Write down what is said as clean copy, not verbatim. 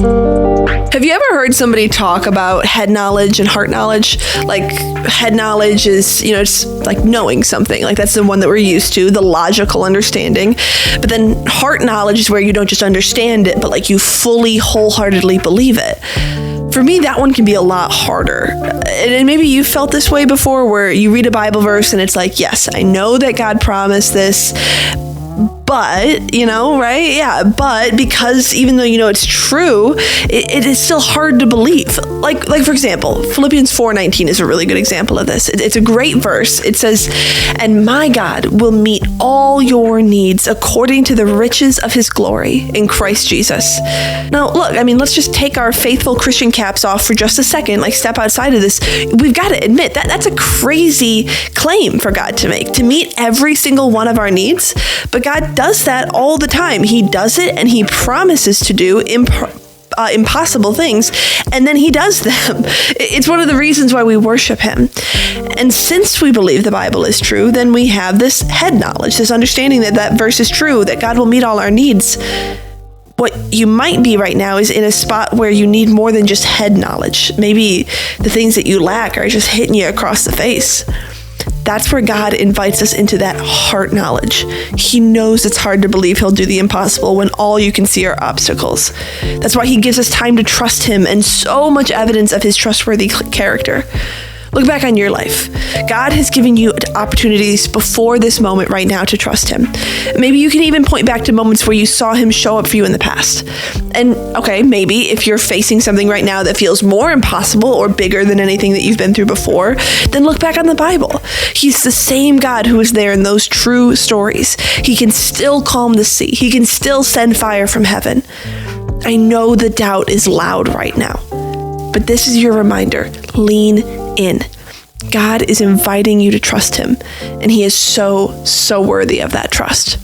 Have you ever heard somebody talk about head knowledge and heart knowledge? Like, head knowledge is, it's like knowing something. Like, that's the one that we're used to, the logical understanding. But then heart knowledge is where you don't just understand it, but like you fully, wholeheartedly believe it. For me, that one can be a lot harder. And maybe you felt this way before, where you read a Bible verse and it's like, yes, I know that God promised this, but, right? Yeah, but because even though it's true, it is still hard to believe. Like for example, Philippians 4:19 is a really good example of this. It's a great verse. It says, "And my God will meet all your needs according to the riches of his glory in Christ Jesus." Now, look, let's just take our faithful Christian caps off for just a second, like step outside of this. We've got to admit that that's a crazy claim for God to make, to meet every single one of our needs. But God does that all the time. He does it, and he promises to do impossible things, and then he does them. It's one of the reasons why we worship him. And since we believe the Bible is true, then we have this head knowledge, this understanding that verse is true, that God will meet all our needs. What you might be right now is in a spot where you need more than just head knowledge. Maybe the things that you lack are just hitting you across the face. That's where God invites us into that heart knowledge. He knows it's hard to believe he'll do the impossible when all you can see are obstacles. That's why he gives us time to trust him and so much evidence of his trustworthy character. Look back on your life. God has given you opportunities before this moment right now to trust him. Maybe you can even point back to moments where you saw him show up for you in the past. And okay, maybe if you're facing something right now that feels more impossible or bigger than anything that you've been through before, then look back on the Bible. He's the same God who was there in those true stories. He can still calm the sea. He can still send fire from heaven. I know the doubt is loud right now, but this is your reminder. Lean in. God is inviting you to trust him, and he is so, so worthy of that trust.